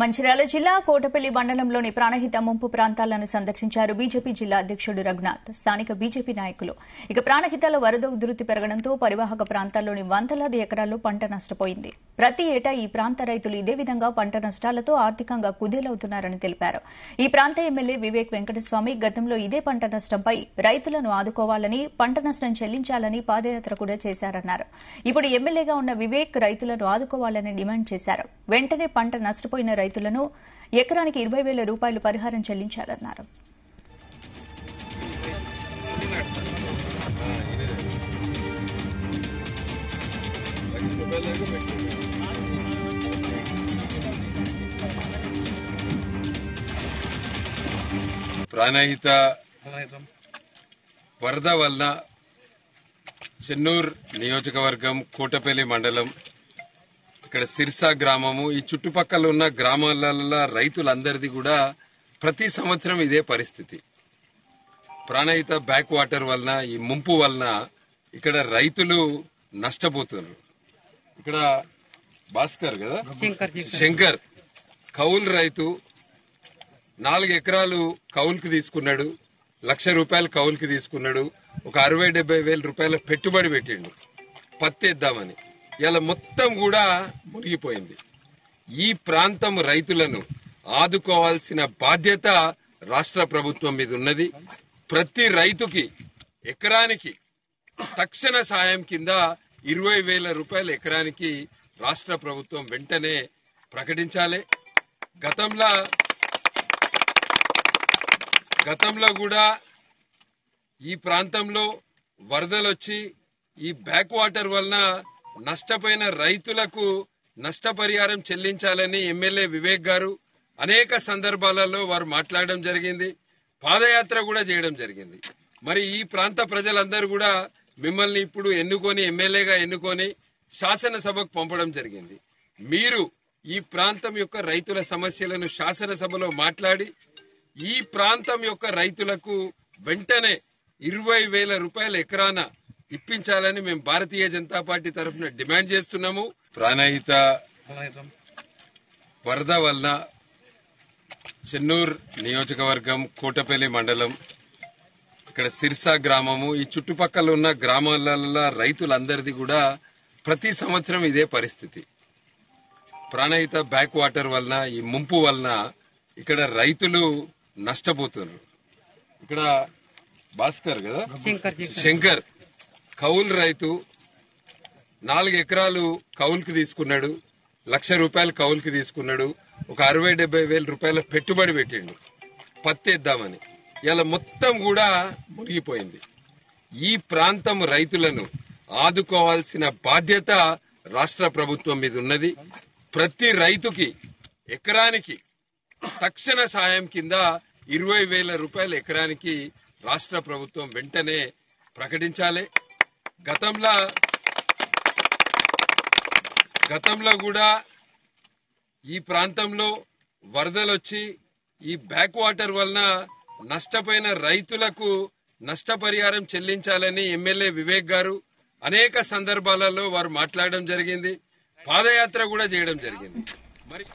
మంచిర్యాల జిల్లా కోటపల్లి మండలంలోని ప్రాణహిత ముంపు ప్రాంతాలను సందర్శించారు బీజేపీ జిల్లా అధ్యక్షుడు రఘునాథ్. స్థానిక బీజేపీ నాయకులు ప్రాణహితలో వరద ఉధృతి పెరగడంతో పరివాహక ప్రాంతాల్లోని వందలాది ఎకరాల్లో పంట నష్టపోయింది. ప్రతి ఏటా ఈ ప్రాంత రైతులు ఇదే విధంగా పంట నష్టాలతో ఆర్థికంగా కుదేలవుతున్నారని తెలిపారు. ఈ ప్రాంత ఎమ్మెల్యే వివేక్ వెంకటస్వామి గతంలో ఇదే పంట నష్టంపై రైతులను ఆదుకోవాలని, పంట నష్టం చెల్లించాలని పాదయాత్ర కూడా చేశారన్నారు. ఇప్పుడు ఎమ్మెల్యేగా ఉన్న వివేక్ రైతులను ఆదుకోవాలని డిమాండ్ చేశారు. వెంటనే పంట నష్టపోయిన రైతులను ఎకరానికి 20,000 రూపాయలు పరిహారం చెల్లించాలన్నారు. ప్రాణహిత వరద వలన చెన్నూరు నియోజకవర్గం కోటపల్లి మండలం ఇక్కడ సిర్సా గ్రామము ఈ చుట్టుపక్కల ఉన్న గ్రామాలలో రైతులందరిది కూడా ప్రతి సంవత్సరం ఇదే పరిస్థితి. ప్రాణహిత బ్యాక్ వాటర్ వలన ఈ ముంపు వలన ఇక్కడ రైతులు నష్టపోతున్నారు. ఇక్కడ భాస్కర్ కదా శంకర్ కౌలు రైతు 4 ఎకరాలు కౌలుకి తీసుకున్నాడు, 1,00,000 రూపాయలు కౌలుకి తీసుకున్నాడు. ఒక 60-70 వేల రూపాయల పెట్టుబడి పెట్టిండు పత్తి వేద్దామని. ఇలా మొత్తం కూడా మునిగిపోయింది. ఈ ప్రాంతం రైతులను ఆదుకోవాల్సిన బాధ్యత రాష్ట్ర ప్రభుత్వం మీద ఉన్నది. ప్రతి రైతుకి ఎకరానికి తక్షణ సాయం కింద 20,000 రూపాయల ఎకరానికి రాష్ట్ర ప్రభుత్వం వెంటనే ప్రకటించాలి. గతంలో కూడా ఈ ప్రాంతంలో వరదలొచ్చి ఈ బ్యాక్ వాటర్ వలన నష్టపోయిన రైతులకు నష్టపరిహారం చెల్లించాలని ఎమ్మెల్యే వివేక్ గారు అనేక సందర్భాలలో వారు మాట్లాడడం జరిగింది. పాదయాత్ర కూడా చేయడం జరిగింది. మరి ఈ ప్రాంత ప్రజలందరూ కూడా మిమ్మల్ని ఇప్పుడు ఎమ్మెల్యేగా ఎన్నుకొని శాసనసభకు పంపడం జరిగింది. మీరు ఈ ప్రాంతం యొక్క రైతుల సమస్యలను శాసనసభలో మాట్లాడి ఈ ప్రాంతం యొక్క రైతులకు వెంటనే 20,000 రూపాయల ఎకరాన ఇప్పించాలని మేము భారతీయ జనతా పార్టీ తరఫున డిమాండ్ చేస్తున్నాము. ప్రాణహిత వరద వలన చెన్నూరు నియోజకవర్గం కోటపల్లి మండలం ఇక్కడ సిర్సా గ్రామము ఈ చుట్టుపక్కల ఉన్న గ్రామాలలో రైతులందరిది కూడా ప్రతి సంవత్సరం ఇదే పరిస్థితి. ప్రాణహిత బ్యాక్ వాటర్ వలన ఈ ముంపు వలన ఇక్కడ రైతులు నష్టపోతున్నారు. ఇక్కడ భాస్కర్ కదా శంకర్ కౌలు రైతు 4 ఎకరాలు కౌలుకి తీసుకున్నాడు, 1,00,000 రూపాయలు కౌలుకి తీసుకున్నాడు. ఒక 60-70 వేల రూపాయల పెట్టుబడి పెట్టిండు పత్తి వేద్దామని. ఇలా మొత్తం కూడా మునిగిపోయింది. ఈ ప్రాంతం రైతులను ఆదుకోవాల్సిన బాధ్యత రాష్ట్ర ప్రభుత్వం మీద ఉన్నది. ప్రతి రైతుకి ఎకరానికి తక్షణ సాయం కింద 20,000 రూపాయల ఎకరానికి రాష్ట్ర ప్రభుత్వం వెంటనే ప్రకటించాలి. గతంలో కూడా ఈ ప్రాంతంలో వరదలొచ్చి ఈ బ్యాక్ వాటర్ వలన నష్టపోయిన రైతులకు నష్టపరిహారం చెల్లించాలని ఎమ్మెల్యే వివేక్ గారు అనేక సందర్భాలలో వారు మాట్లాడడం జరిగింది. పాదయాత్ర కూడా చేయడం జరిగింది. మరి